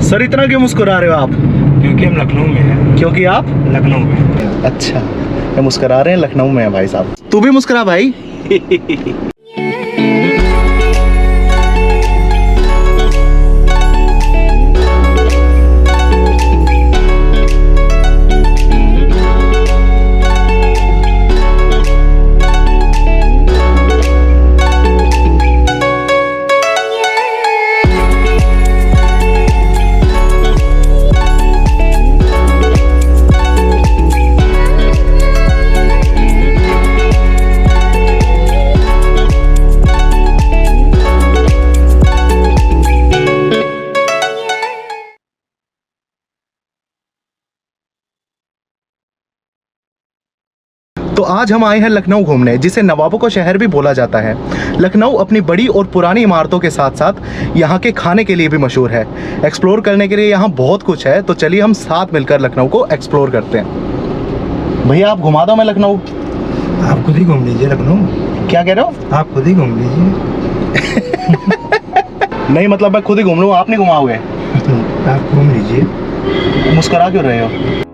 Sir इतना क्यों मुस्कुरा रहे हो आप? क्योंकि हम लखनऊ में हैं। क्योंकि आप लखनऊ में। अच्छा, ये मुस्कुरा रहे हैं, लखनऊ में है भाई साहब। तू भी मुस्कुरा भाई। तो आज हम आए हैं लखनऊ घूमने, जिसे नवाबों का शहर भी बोला जाता है। लखनऊ अपनी बड़ी और पुरानी इमारतों के साथ साथ यहाँ के खाने के लिए भी मशहूर है। एक्सप्लोर करने के लिए यहाँ बहुत कुछ है, तो चलिए हम साथ मिलकर लखनऊ को एक्सप्लोर करते हैं। भैया आप घुमा दो मैं लखनऊ। आप खुद ही घूम लीजिए लखनऊ। क्या कह रहे हो? आप खुद ही घूम लीजिए। नहीं मतलब मैं खुद ही घूम लूँ, आप नहीं घुमाओगे? आप घूम लीजिए। मुस्कुरा क्यों रहे हो?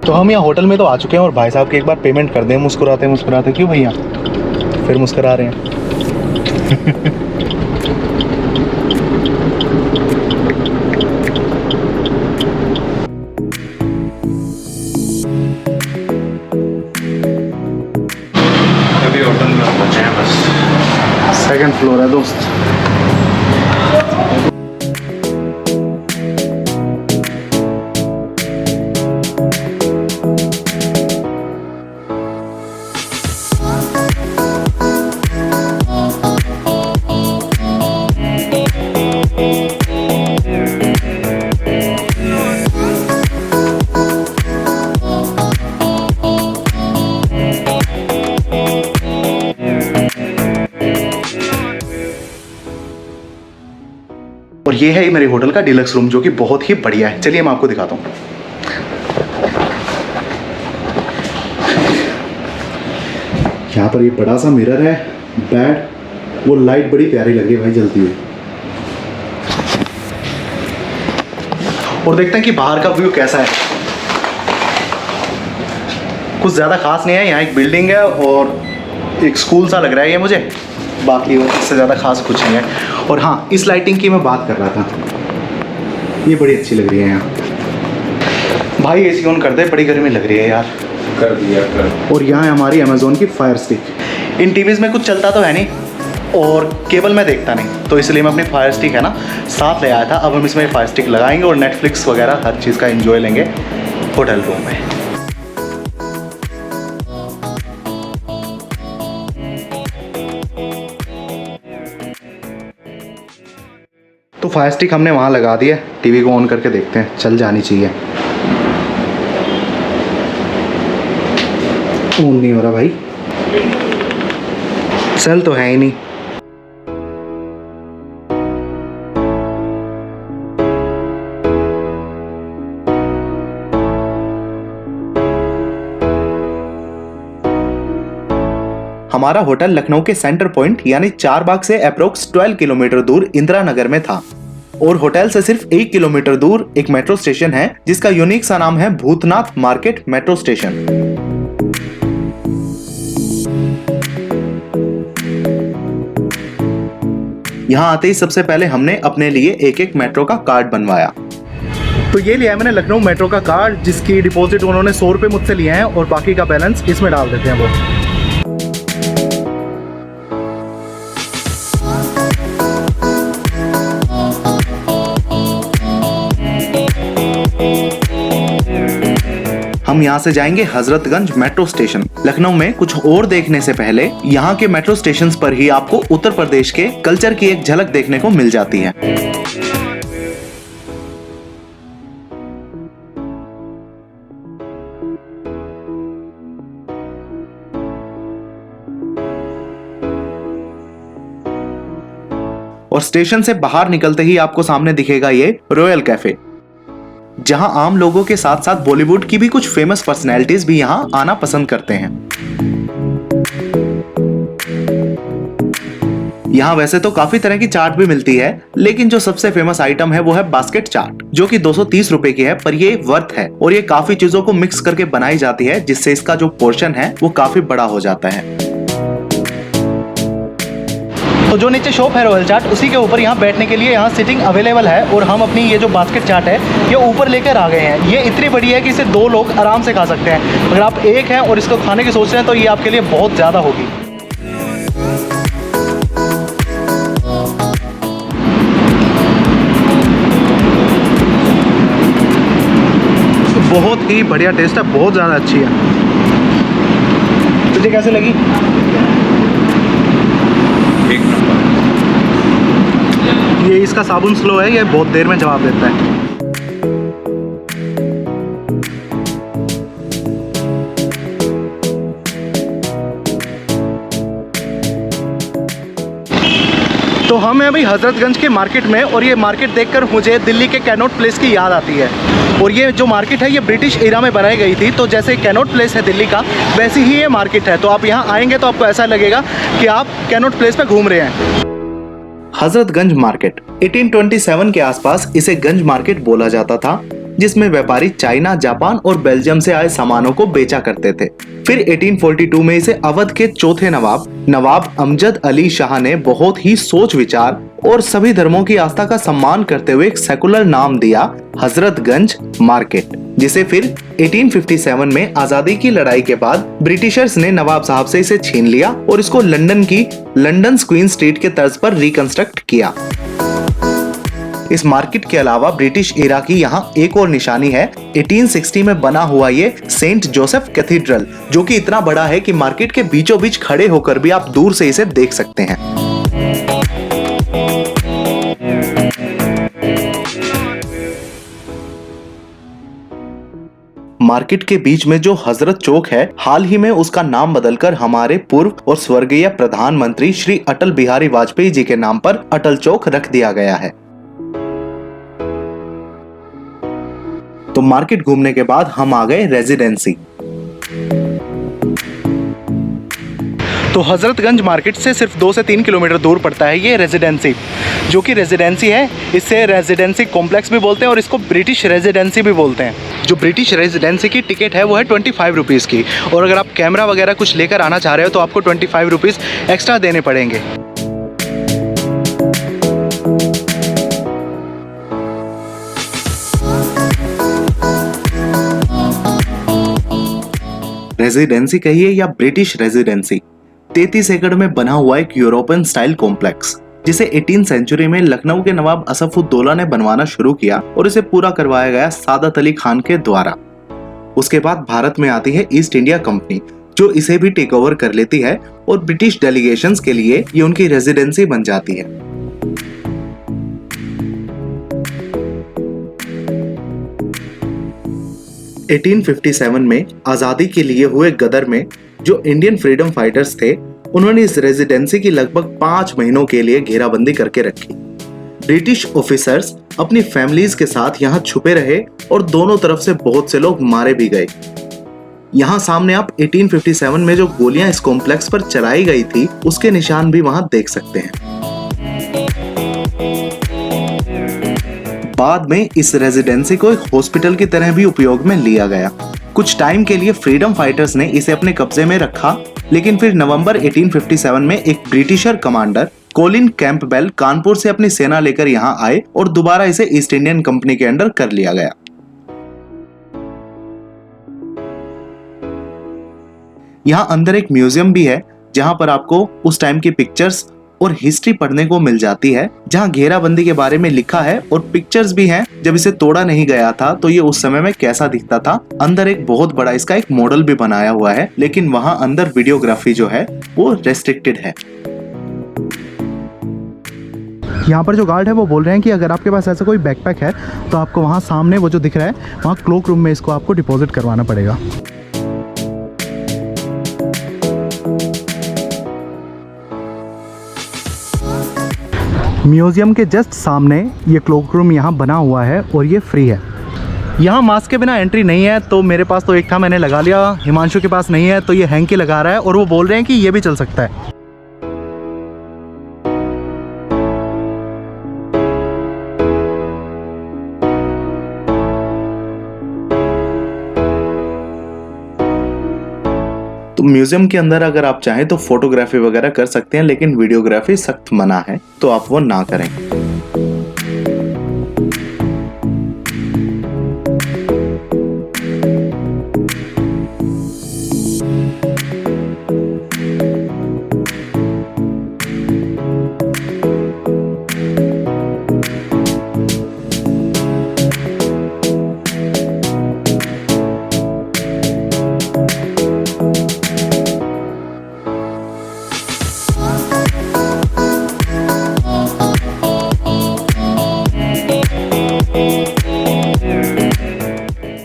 तो हम यहाँ होटल में तो आ चुके हैं और भाई साहब के एक बार पेमेंट कर दें। मुस्कुराते मुस्कुराते क्यों भैया फिर मुस्कुरा रहे हैं? अभी होटल में पहुंचे हैं बस। सेकंड फ्लोर है दोस्त। और ये है मेरे होटल का डिलक्स रूम, जो कि बहुत ही बढ़िया है। चलिए मैं आपको दिखाता हूँ। यहाँ पर ये बड़ा सा मिरर है, बेड, वो लाइट बड़ी प्यारी लग रही है भाई जलती हुई। और देखते हैं कि बाहर का व्यू कैसा है। कुछ ज़्यादा खास नहीं है, यहाँ एक बिल्डिंग है और एक स्कूल सा लग रहा है ये मुझे, बाकी इससे ज़्यादा खास कुछ नहीं है। और हाँ, इस लाइटिंग की मैं बात कर रहा था, ये बड़ी अच्छी लग रही है यहाँ। भाई एसी ऑन कर दे, बड़ी गर्मी लग रही है यार। कर दिया कर। और यहाँ है हमारी अमेज़ॉन की फायर स्टिक। इन टीवीज़ में कुछ चलता तो है नहीं और केबल में देखता नहीं, तो इसलिए मैं अपनी फायर स्टिक है ना साथ ले आया था। अब हम इसमें फायर स्टिक लगाएंगे और नेटफ्लिक्स वगैरह हर चीज़ का एंजॉय लेंगे होटल रूम में। तो फायर स्टिक हमने वहाँ लगा दी है, टीवी को ऑन करके देखते हैं, चल जानी चाहिए। ऑन नहीं हो रहा भाई, चल तो है ही नहीं। हमारा होटल लखनऊ के सेंटर पॉइंट यानी चारबाग से अप्रोक्स 12 किलोमीटर दूर इंदिरा नगर में था। और होटल से सिर्फ 1 किलोमीटर दूर एक मेट्रो स्टेशन है, जिसका यूनिक सा नाम है भूतनाथ मार्केट मेट्रो स्टेशन। यहाँ आते ही सबसे पहले हमने अपने लिए एक एक मेट्रो का कार्ड बनवाया। तो ये लिया मैंने लखनऊ मेट्रो का कार्ड, जिसकी डिपॉजिट उन्होंने 100 रुपये मुझसे लिए हैं और बाकी का बैलेंस इसमें डाल देते हैं वो। हम यहाँ से जाएंगे हजरतगंज मेट्रो स्टेशन। लखनऊ में कुछ और देखने से पहले यहाँ के मेट्रो स्टेशन पर ही आपको उत्तर प्रदेश के कल्चर की एक झलक देखने को मिल जाती है। और स्टेशन से बाहर निकलते ही आपको सामने दिखेगा ये रॉयल कैफे। जहां आम लोगों के साथ साथ बॉलीवुड की भी कुछ फेमस पर्सनैलिटीज भी यहां आना पसंद करते हैं। यहाँ वैसे तो काफी तरह की चाट भी मिलती है, लेकिन जो सबसे फेमस आइटम है वो है बास्केट चाट, जो कि 230 रुपए की है, पर ये वर्थ है और ये काफी चीजों को मिक्स करके बनाई जाती है, जिससे इसका जो पोर्शन है वो काफी बड़ा हो जाता है। तो जो नीचे शॉप है रॉयल चाट, उसी के ऊपर यहाँ बैठने के लिए यहाँ सिटिंग अवेलेबल है और हम अपनी ये जो बास्केट चाट है ये ऊपर लेकर आ गए हैं। ये इतनी बड़ी है कि इसे 2 लोग आराम से खा सकते हैं। अगर आप एक हैं और इसको खाने की सोच रहे हैं तो ये आपके लिए बहुत ज़्यादा होगी। बहुत ही बढ़िया टेस्ट है, बहुत ज़्यादा अच्छी है। तुझे कैसे लगी? एक नंबर। ये इसका साबुन स्लो है, ये बहुत देर में जवाब देता है। तो हम हैं अभी हजरतगंज के मार्केट में और ये मार्केट देखकर मुझे दिल्ली के कैनॉट प्लेस की याद आती है। और ये जो मार्केट है ये ब्रिटिश एरा में बनाई गई थी, तो जैसे कैनॉट प्लेस है दिल्ली का, वैसी ही ये मार्केट है। तो आप यहाँ आएंगे तो आपको ऐसा लगेगा कि आप कैनॉट प्लेस पे घूम रहे हैं। हजरतगंज मार्केट 1827 के आसपास इसे गंज मार्केट बोला जाता था, जिसमें व्यापारी चाइना, जापान और बेल्जियम से आए सामानों को बेचा करते थे। फिर 1842 में इसे अवध के चौथे नवाब अमजद अली शाह ने बहुत ही सोच विचार और सभी धर्मों की आस्था का सम्मान करते हुए एक सेकुलर नाम दिया, हजरतगंज मार्केट, जिसे फिर 1857 में आजादी की लड़ाई के बाद ब्रिटिशर्स ने नवाब साहब से इसे छीन लिया और इसको लंदन की लंदन क्वीन स्ट्रीट के तर्ज पर रिकंस्ट्रक्ट किया। इस मार्केट के अलावा ब्रिटिश एरा की यहाँ एक और निशानी है, 1860 में बना हुआ ये सेंट जोसेफ कैथीड्रल, जो कि इतना बड़ा है कि मार्केट के बीचों बीच खड़े होकर भी आप दूर से इसे देख सकते हैं। मार्केट के बीच में जो हजरत चौक है, हाल ही में उसका नाम बदलकर हमारे पूर्व और स्वर्गीय प्रधानमंत्री श्री अटल बिहारी वाजपेयी जी के नाम पर अटल चौक रख दिया गया है। तो मार्केट घूमने के बाद हम आ गए रेजिडेंसी। तो हजरतगंज मार्केट से सिर्फ 2 से 3 किलोमीटर दूर पड़ता है ये रेजिडेंसी, जो कि रेजिडेंसी है, इससे रेजिडेंसी कॉम्प्लेक्स भी बोलते हैं और इसको ब्रिटिश रेजिडेंसी भी बोलते हैं। जो ब्रिटिश रेजिडेंसी की टिकट है वो है 25 रुपीज़ की, और अगर आप कैमरा वगैरह कुछ लेकर आना चाह रहे हो तो आपको 25 रुपीज़ एक्स्ट्रा देने पड़ेंगे। रेजिडेंसी कहिए या ब्रिटिश रेजिडेंसी 33 एकड़ में बना हुआ एक यूरोपियन स्टाइल कॉम्प्लेक्स, जिसे 18वीं सेंचुरी में लखनऊ के नवाब असफुद्दौला ने बनवाना शुरू किया और इसे पूरा करवाया गया सादत अली खान के द्वारा। उसके बाद भारत में आती है ईस्ट इंडिया कंपनी, जो इसे भी टेक ओवर कर लेती है और ब्रिटिश डेलीगेशंस के लिए ये उनकी रेजिडेंसी बन जाती है। एटीन 1857 में आजादी के लिए हुए गदर में जो इंडियन फ्रीडम फाइटर्स थे, उन्होंने इस रेजिडेंसी की लगभग 5 महीनों के लिए घेराबंदी करके रखी। ब्रिटिश ऑफिसर्स अपनी फैमिलीज के साथ यहाँ छुपे रहे और दोनों तरफ से बहुत से लोग मारे भी गए। यहाँ सामने आप 1857 में जो गोलियां इस कॉम्प्लेक्स पर चलाई गई थी, उसके निशान भी वहां देख सकते हैं। बाद में इस रेजिडेंसी को एक हॉस्पिटल की तरह भी उपयोग में लिया गया। कुछ टाइम के लिए फ्रीडम फाइटर्स ने इसे अपने कब्जे में रखा, लेकिन फिर नवंबर 1857 में एक britisher commander Colin Campbell Kanpur से अपनी सेना लेकर यहाँ आए और दोबारा इसे ईस्ट इंडियन कंपनी के अंडर कर लिया गया। यहाँ अंदर एक म्यूजियम भी है, जहाँ पर आपको उस टाइम की पिक्चर्स और हिस्ट्री पढ़ने को मिल जाती है, जहाँ घेराबंदी के बारे में लिखा है और पिक्चर्स भी हैं। जब इसे तोड़ा नहीं गया था तो ये उस समय में कैसा दिखता था। अंदर एक बहुत बड़ा इसका एक मॉडल भी बनाया हुआ है, लेकिन वहां अंदर वीडियोग्राफी जो है वो रेस्ट्रिक्टेड है। यहाँ पर जो गार्ड है वो बोल रहे हैं कि अगर आपके पास ऐसा कोई बैकपैक है तो आपको वहाँ सामने वो जो दिख रहा है वहाँ क्लोक रूम में इसको आपको डिपॉजिट करवाना पड़ेगा। म्यूजियम के जस्ट सामने ये क्लोक रूम यहाँ बना हुआ है और ये फ्री है। यहाँ मास्क के बिना एंट्री नहीं है, तो मेरे पास तो एक था, मैंने लगा लिया। हिमांशु के पास नहीं है, तो ये हैंकी लगा रहा है और वो बोल रहे हैं कि ये भी चल सकता है। तो म्यूजियम के अंदर अगर आप चाहें तो फोटोग्राफी वगैरह कर सकते हैं, लेकिन वीडियोग्राफी सख्त मना है, तो आप वो ना करें।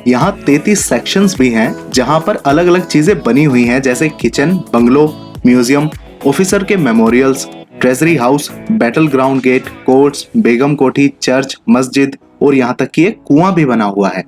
यहाँ 33 सेक्शंस भी हैं जहाँ पर अलग अलग चीजें बनी हुई हैं, जैसे किचन, बंगलो, म्यूजियम, ऑफिसर के memorials, treasury house, battle ground gate, courts, Begum Kothi, church, मस्जिद और यहाँ तक कि एक कुआं भी बना हुआ है।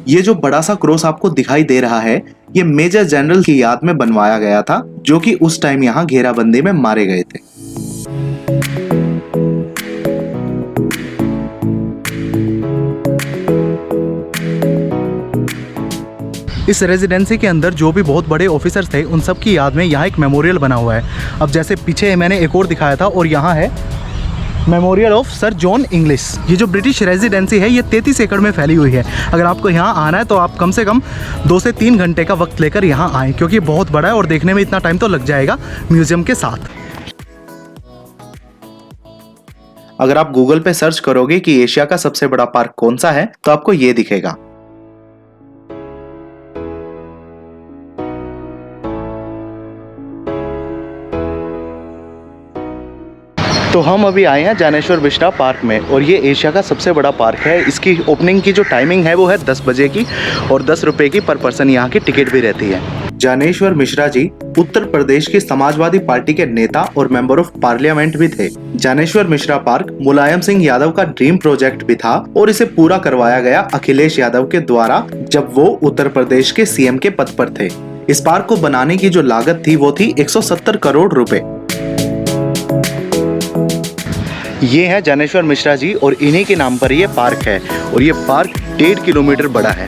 ये जो बड़ा सा क्रॉस आपको दिखाई दे रहा है, ये मेजर जनरल की याद में बनवाया गया था, जो कि उस टाइम यहाँ घेराबंदी में मारे गए थे। इस रेजिडेंसी के अंदर जो भी बहुत बड़े ऑफिसर्स थे, उन सब की याद में यहाँ एक मेमोरियल बना हुआ है। अब जैसे पीछे मैंने एक और दिखाया था, और यहाँ है memorial of sir John English. ये जो ब्रिटिश रेजिडेंसी है, ये 33 एकड़ में फैली हुई है। अगर आपको यहाँ आना है तो आप कम से कम 2 से 3 घंटे का वक्त लेकर यहाँ आएँ, क्योंकि ये बहुत बड़ा है और देखने में इतना टाइम तो लग जाएगा म्यूजियम के साथ। अगर आप गूगल पे सर्च करोगे कि एशिया का सबसे बड़ा पार्क कौन सा है, तो आपको ये दिखेगा। तो हम अभी आए हैं ज्ञानेश्वर मिश्रा पार्क में, और ये एशिया का सबसे बड़ा पार्क है। इसकी ओपनिंग की जो टाइमिंग है वो है 10 बजे की, और 10 रुपए की पर पर्सन यहाँ की टिकट भी रहती है। ज्ञानेश्वर मिश्रा जी उत्तर प्रदेश की समाजवादी पार्टी के नेता और मेंबर ऑफ पार्लियामेंट भी थे। ज्ञानेश्वर मिश्रा पार्क मुलायम सिंह यादव का ड्रीम प्रोजेक्ट भी था, और इसे पूरा करवाया गया अखिलेश यादव के द्वारा, जब वो उत्तर प्रदेश के सीएम के पद पर थे। इस पार्क को बनाने की जो लागत थी वो थी 170 करोड़ रुपए। ये है ज्ञानेश्वर मिश्रा जी, और इन्हीं के नाम पर ये पार्क है, और ये पार्क 1.5 किलोमीटर बड़ा है।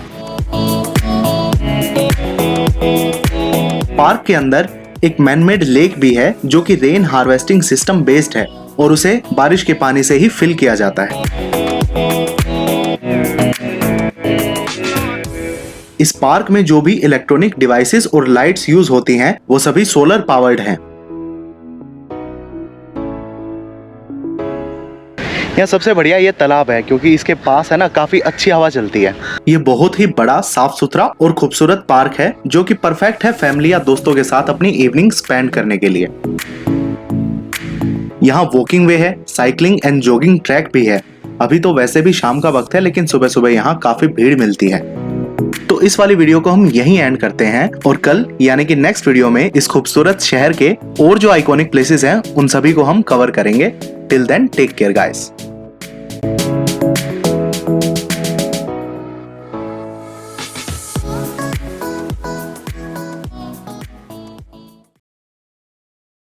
पार्क के अंदर एक मैनमेड लेक भी है, जो कि रेन हार्वेस्टिंग सिस्टम बेस्ड है, और उसे बारिश के पानी से ही फिल किया जाता है। इस पार्क में जो भी इलेक्ट्रॉनिक डिवाइसेस और लाइट्स यूज होती हैं, वो सभी सोलर पावर्ड हैं। यहाँ सबसे बढ़िया ये तालाब है, क्योंकि इसके पास है ना काफी अच्छी हवा चलती है। ये बहुत ही बड़ा, साफ सुथरा और खूबसूरत पार्क है, जो कि परफेक्ट है फैमिली या दोस्तों के साथ अपनी इवनिंग स्पेंड करने के लिए। यहाँ वॉकिंग वे है, साइकिलिंग एंड जॉगिंग ट्रैक भी है। अभी तो वैसे भी शाम का वक्त है, लेकिन सुबह सुबह यहाँ काफी भीड़ मिलती है। तो इस वाली वीडियो को हम यहीं एंड करते हैं, और कल यानी कि नेक्स्ट वीडियो में इस खूबसूरत शहर के और जो आइकॉनिक प्लेसेस हैं उन सभी को हम कवर करेंगे। Till then take care guys.